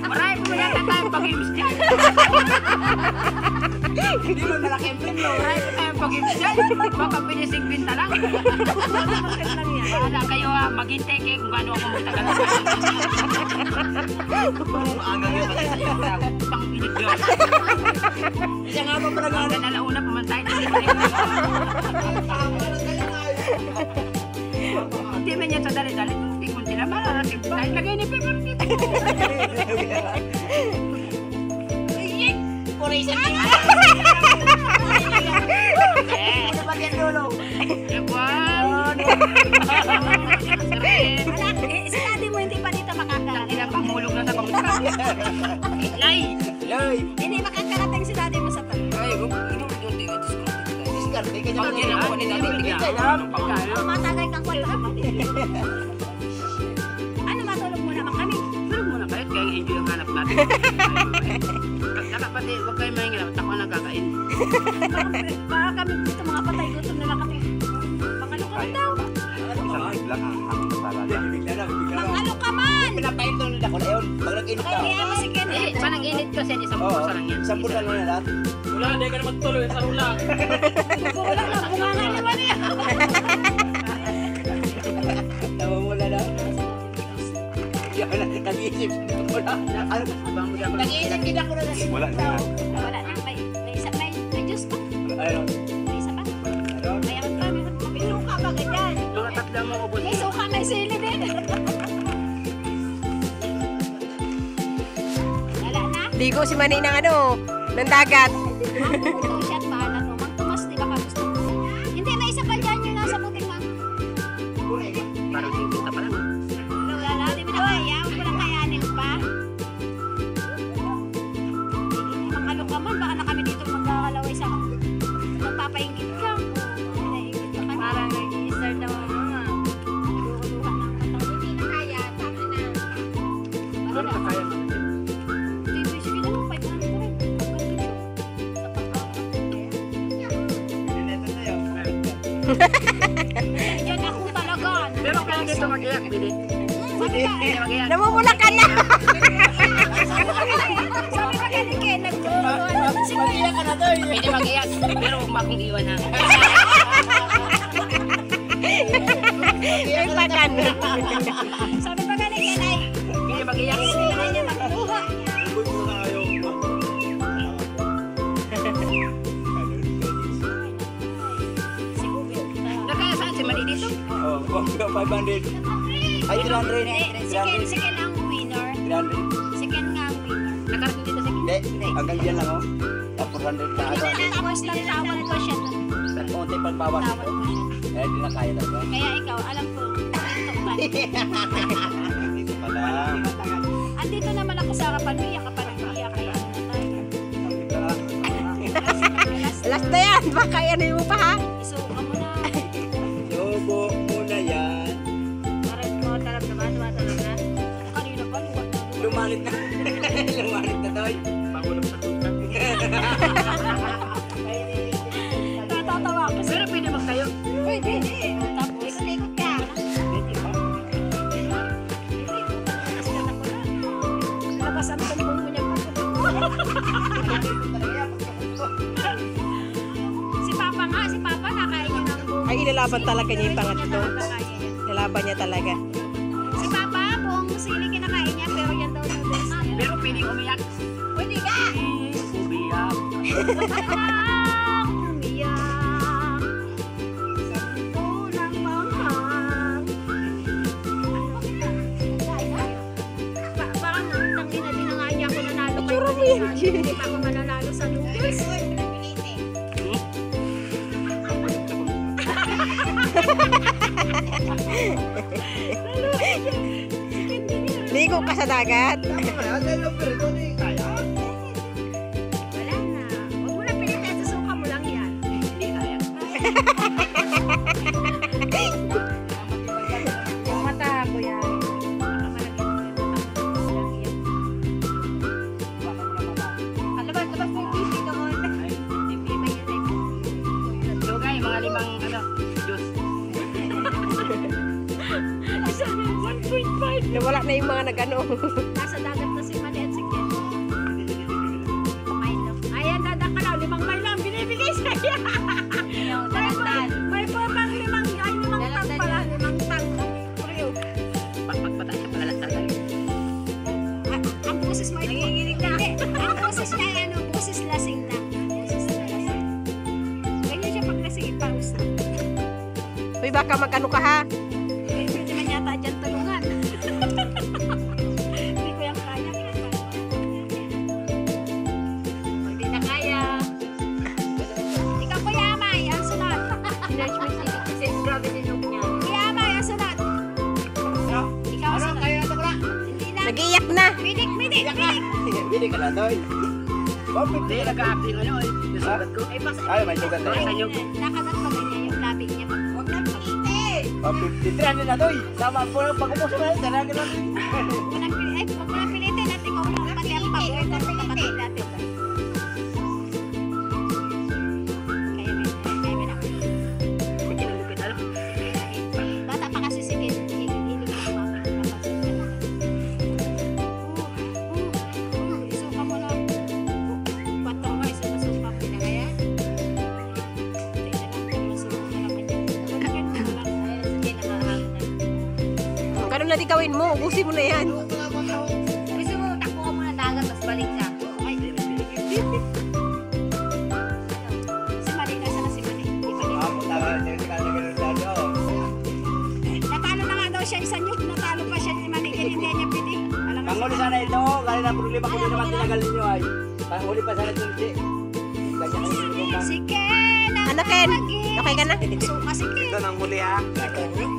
Maray po yata tayong pag-ims dyan. Hindi mo malaki ang pin, no? Maray po tayong pag-ims dyan. Baka pinisigbinta lang. Wala kayo maghintay kayo kung gaano ako magtagal. Hanggang yun, pang-init yun. Siya nga ba pala gano'n? Alauna pumantay. Hindi man yan sa dali-dali. Munti-munti na mararating tayo. Lagay ni Pepper dito. Kuray sa kanya. Ano ba yan dulo? Ewan. Si daddy mo hindi pa dito makakarating. Tangina pangulog na sa pangulog. Lay! Lay! Hindi makakarating si daddy mo sa tabi. Ay, diskarte ka naman yan ako ni daddy. Tigay lang. Matagay kang kwento. Ano, matulog mo naman kami? Tulog muna kayo. Kaya enjoy ang hanap natin. Saka pati, huwag kayo mahingin. Ako nagkakain. Baka kami dito mga patay. Gutom na lang kami. Pangalo ka man daw. Pangalo ka man! Pinapain doon na ako na yun. Pag nag-init ka. Kaya mo si Ken. Eh, saan ang init kasi? Isang pusa lang yan. Isang bulan lang na lahat. Wala, hindi ka na magtuloy sa rula. Wala na, bunganga naman yan. Namumula na. Nag-iisip. Nag-iisip din ako na. Wala na. Wala na. May juice pa. Ayun. May isa pa. Mayroon pa. May suka ba ganyan? Mga tatlo mo ubos. May suka, may sili din. Wala na. Ligo si Manny ng ano, ng dagat. Ito siya at bahala to. Magtumas, di ba ka gusto mo? Hindi, may isa pa dyan yung nasa puting man. Parang singkita pa lang. Wala na, di mo na kaya. Walang kayanin pa. Mangalo ka man, baka na kami dito magkakalaway sa magpapaingit ka. Pinaingit ka kami. Parang nag-i-start na mga luluhan ng katang. Hindi na kaya, sabi na. Pero na kaya mo. Sige na lang, 500. Yan ako talaga. Pero kaya dito mag-iyak, Bili. Hindi mag-iyak. Namumula ka na. Sabi ba kaya ni Ken, Mag-iyak ka na doon. Pwede mag-iyak, pero huwag mo akong iwan ha. May pakan. sabi ba kaya ni Ken ay, Pwede mag-iyak. hindi na niya magluha. Nakaya saan si Mali dito? Oh, 500. Ay, 300. Si Ken ang winner. 300. Si Ken nga ang winner. Nakarating dito sa Hindi, hanggang dyan lang, oh. 400 na ano. Tapos lang tawad ko siya. Konti pagbawas Tawad ito. ko siya. Eh, di na kaya talaga. Kaya ikaw, alam ko, ito pa. Dito pala. Andito naman ako sa harapan mo, iyak ka pa rin. Iyak ka yan. Last na yan. Baka yan mo pa ha. Isuka mo na. Lobo muna yan. Parang mo talaga ba? Talaga. Kanina pa, luwag na. Lumalit na. Lumalit na doon. Pangulog sa tuta. Natatawa ako. Pero pwede magtayo. Pwede. Tapos, likod ka. Labas ang tumbong mo niya. Si Papa nga, si Papa nakain niya ng buong. Ay, ilalaban talaga niya yung pangatlo. Nakain niya. Ilalaban niya talaga. Si Papa, buong sili kinakain niya, pero yan daw noodles niya. Pero pwede umiyak. Pwede ka! Umiyak. Umiyak sa mundo ng manghang. Parang tangina din na nga niya ako nanalo kay Manila. Hindi pa ako mananalo sa noodles. Ligo ka sa dagat. Wala na. Huwag mo na pilitin. Susuka mo lang yan. Hindi kaya. Yung mata ko yan. Labas mo yung pipi doon. Pipi ba yun ay Dugay, mga limang Diyos. Isa 1.5. Nawala na yung mga nag-ano. Nasa dagat na si Mali at si Ken. Milo. Ayan, dadakalaw. 5 Milo ang binibigay sa'yo. May pang 5 tang pala. 5 tang. Puriyo. Pagpatay siya pala lang talaga. Ang boses mo. Nanginginig na. Ang boses niya ay ano, boses lasing na. Boses na lasing. Ganyan siya pag lasing ipaus na. Uy, baka mag-ano ka ha? Pwede naman yata dyan tulungan. Hindi ko yung kaya. Hindi na kaya. Ikaw Kuya Amay, ang sunod. Grabe sinok niya. Kuya Amay, ang sunod. Ikaw ang sunod. Hindi na. Nag-iyak na. Bidik, bidik, bidik. Bili ka na, Toy. Hindi, nag-a-acting ano eh. Yung sugat ko. Ay, may sugat na. Nakagat pa ganyan yung labi niya. Huwag na pilitin. 53 na, Toy. Tama po lang pag-ubos na yun. Talaga na. Huwag mo na pilitin at ikaw lang pati ang pag-uwi ng kapatid natin. Kaya may nakapit. Kinulupit, alam. Bata pa kasi si Ken. Hindi ko mapapit. Isuka mo na. Bato ka, isuka mo na kaya. Ganun na di gawin mo. Ubusin mo na yan. Gusto mo, takbo ka muna dagat, tapos balik ka. Si Mali, nasa na si Mali? Di Mali. Ako, tama. Natalo Natalo na nga daw siya isang yun. Natalo pa siya ni Mali. Kaya hindi niya pili. Alam mo Panghuli sana ito. Galing na problema ko din naman tinagal ninyo ay. Panghuli pa sana ito. si Ken. Ano, Ken? Okay ka na? Suka si Ken. Ito nang huli ha.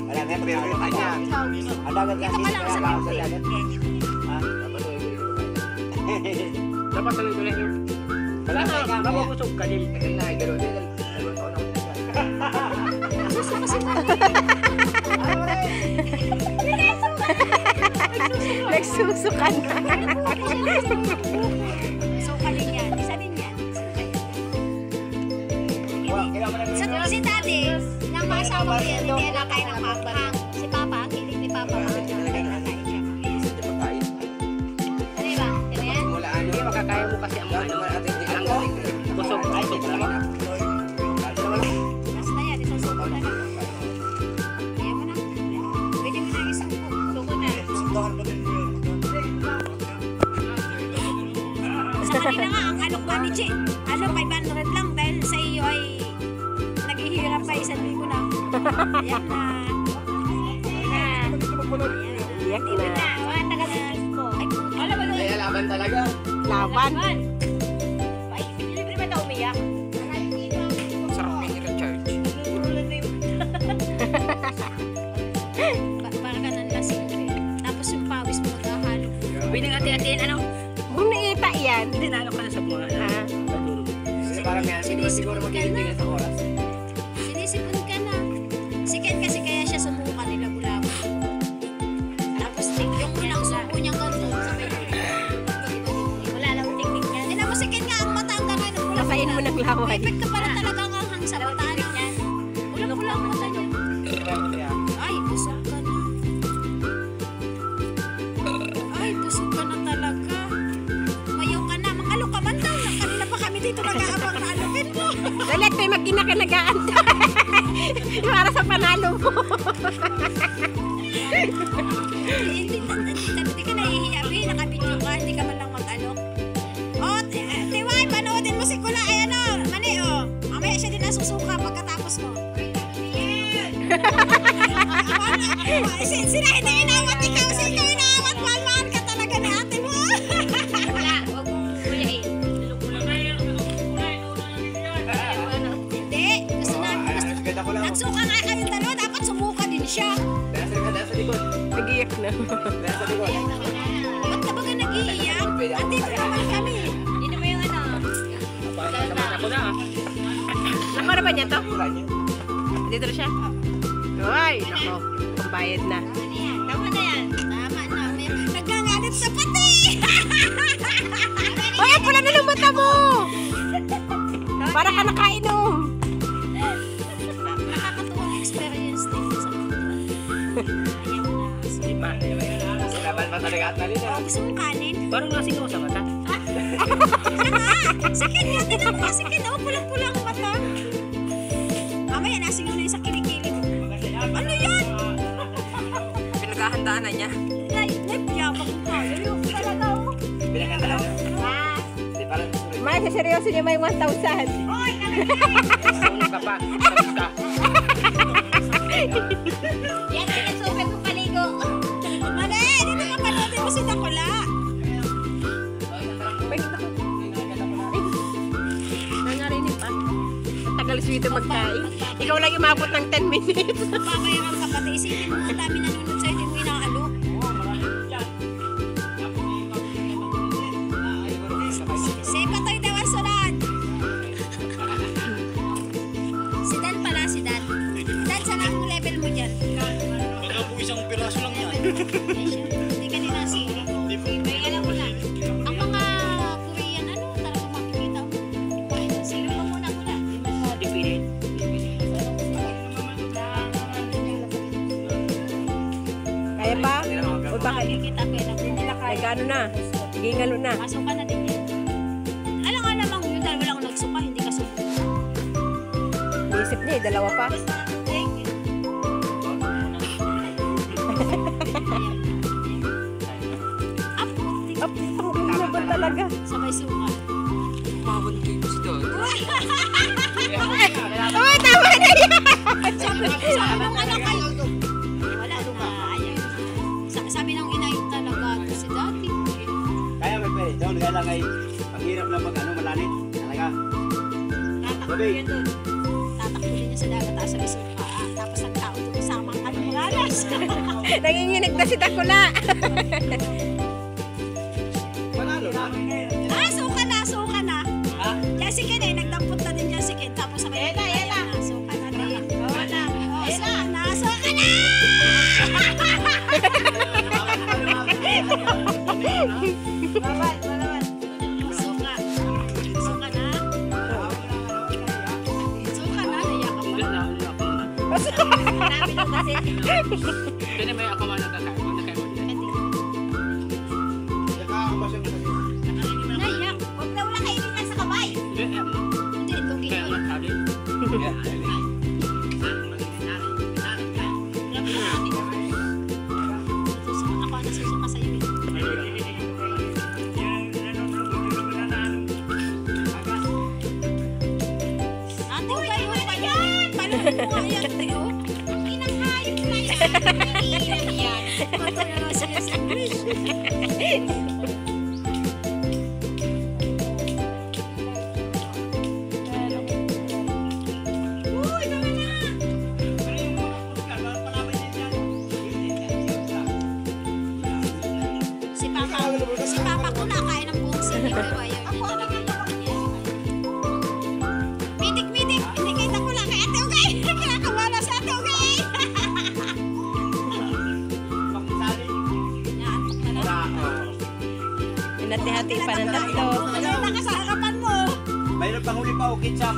Wala na, pagkakita niya. Ikaw, gusto. Ang dagat Dito kasi ka lang sa trabaho sa Ken. dagat. Ha? Dapat tuloy ko. Dapat tuloy-tuloy yun. Wala na, mababusog ka din. Kasi na, gano'n din. Dalawang taon ako nagsasabi. Suka si Mali. Nagsusukan na. Suka din yan. Isa din yan. Sa si Daddy, nang masawa ko yan, hindi na kain ng Papa. Si Papa, ang hilig ni Papa. Nakain siya. Ano ba? Diba yan? Hindi, makakaya mo kasi ang ano. Ang busog. Ay, naman. Basta yan, isang suko na lang. Kaya mo na. Pwede mo na isang suko na. Sa kanina nga, ang alok ba ni Chi? Ano, 500 lang dahil sa iyo ay naghihirap pa 1,000 na. Ayan na. Ayan na. Iyak na. Wala tagal na ko. Ay, alam mo Ay, laban talaga. Laban. Ay, libre ba ito umiyak? Sarap ni recharge. Para ka nang lasing. Tapos yung pawis mo maghahalo. Pwede nga tinatiin, ano? Kung nakita yan. Tinalo ka na sa mga. Ha? Kasi parang yan, siguro mag-iibigay sa oras. Sinisipon ka na. Si Ken kasi kaya siya sumuka nila Bulacan. Tapos yung unang suko niyang ganito sa may wala lang teknik niya. Tignan mo si Ken nga ang mata ang kamay ng Bulacan. Kapain mo ng laway. Perfect ka pala talaga ang hanghang sa mata niya. Pulang-pula ang mata niya. Ay, busog ka na. Ay, busog ka na talaga. Mayaw ka na. Mang-alok ka man daw. Kanina pa kami dito nag-aabang na alokin mo. Dalit, may magkinakanagaan ka. Para sa panalo mo. Hindi ka nahihiya, Bi. Nakabidyo ka. Hindi ka man lang mag-alok. Oh, Tiwai, panoodin mo si Kula. Ayan o. Mali o. Mamaya siya din nasusuka pagkatapos mo. Sila hindi inawat ikaw. Si ikaw inawat. Mahal-mahal ka talaga ni ate mo. Wala. Huwag mong kuyain. Hindi. Gusto na. Ganda ko lang. Nagsuka nga kayong dalawa. Dapat sumuka din siya. Dahil sa likod. Nag-iyak na. Dahil sa likod. Ba't ka ba ka nag-iiyak? Andito naman kami. Hindi naman yung ano. Naman ako na. Nako na ba niya to? Dito na siya. Ay, nako. Pambayad na. Tama na yan. Tama na. Nagkangalit sa pati. Ay, ang pula na ng mata mo! Para ka nakainom. Nakakatuwang experience din sa mga. Ayaw na. Diba? Laban pa talaga at nalina. Oh, gusto mong kanin? Parang lasing ako sa mata. Sikin nga, tignan mo nga sikin. Oh, pulang-pulang mata. Mamaya, nasing na yung sa kilikili mo. Ano yan? Pinaghahandaan na niya. Nagpiyabang ka. Yung talaga, oh. Pinagandaan niya. Ah. Hindi, parang sulit. May seryoso niya may 1,000. Oy, Sunog ka pa. Sabi ka. yan, pinasupin kong paligo. Mali, dito ka panoodin mo si Dakula. Nangarinig pa. Tagal sweeto magkain. Ikaw lang umabot ng 10 minutes. Papayaran ka pati. Isipin mo, ang dami nanonood sa'yo, di mo inaalo. Si Patoy daw ang sunod. Si Dan pala, si Dan. Dan, saan ang level mo dyan? Baka po isang piraso lang yan. Hindi ka nila si... May alam mo na. Ang mga Korean, ano, talagang makikita mo. Sino pa muna. Dipilit. Kaya pa? O bakit? Makikita ko yun. Hindi nila kaya. Nagano na? Gingalo na. Pasok ka na din yan. Alam nga namang yun, dahil wala akong nagsuka, hindi ka suka. Isip niya, dalawa pa. Thank you. Up, Up, ang na ba talaga? sabay suka. Umabot kayo si Dod. Oh, tama na yan! Sabi ng anak kayo. Wala na, ayan. Sabi ng inay talaga, si Daddy. Kaya may pwede. Doon, kaya lang ay ang hirap na pag ano, malalim. Talaga. Tatakbo yan doon. Tatakbo din niya sa dagat, tapos sabay suka. Tapos ang tao doon kasama ang kanyang malas. Nanginginig na si Takula. Panalo na. Suka na. Ha? Jessica na, nagdampot na din Jessica. Tapos sabay, Ela. Suka na din. Suka na. Suka. Suka na. Suka na, naiyak ka pa. Marami lang kasi. Kaya may ako man nagkakain. Nakakabasya mo kasi. Naiyak. Huwag na wala kainin lang sa kamay. Hindi, tugin Kaya ko. magsabi. Ako ang nasusuka sa'yo eh. Ate, huwag kayo pa yan! Paano mo nga yan, Teo? Ang inanghayop na yan! Iiyak yan! Ito na lang siya sa English. Uy, tama na! Si Papa ko nakain ng buong sili, pero ayaw niya talaga yan. Mitik! Hindi kita ko lang kay Ate Ugay! Kinakawala sa Ate Ugay! Naantok na lang. Hinati-hati pa ng tatlo. Maganda ka sa harapan mo! Mayroon pang huli pa o ketchup.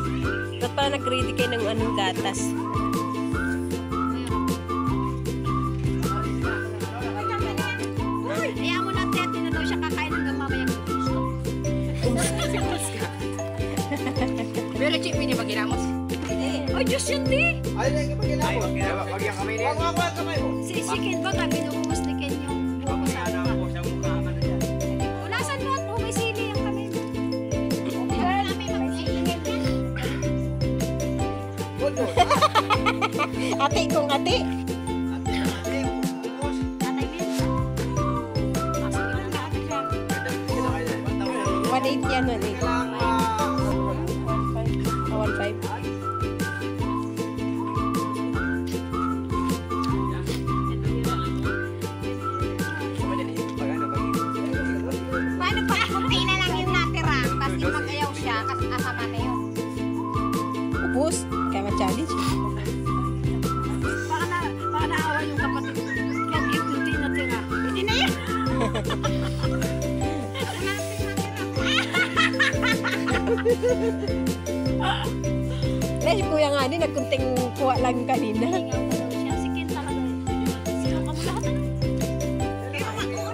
Ba't pala nag-ready kayo ng anong gatas? Kaya mo na, Tet, na daw siya kakain hanggang mamayang gusto. Pero chip, hindi ba ginamos? Oh, Diyos yun, di! Ay, wag yung kamay niya. Wag kamay mo. Si Ken ba, binuhumos ni Ken yung buko sa Ano mukha. po sa mukha ka na dyan. O, nasan mo? Oh, may sili ang kamay mo. Girl, kami mag-iingit. Ate kong ate. Tatay Mel. Pasok yun ang dami siya. 180 yan, 180. 1.5. Paano pa? Kunti na lang yung natira. Tapos yung mag-ayaw siya, kasi kasama na yun. Ubus. Kaya ma-challenge. Baka naawa yung kapatid. Yan yung kunti natira. Hindi na yan. Si kuya nga din, nagkunting kuha lang kanina. Hingaw na daw siya. Si Ken talaga. Sino ka mo lahat? Kaya makuha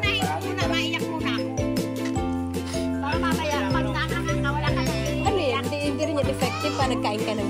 ba nagkain ka ng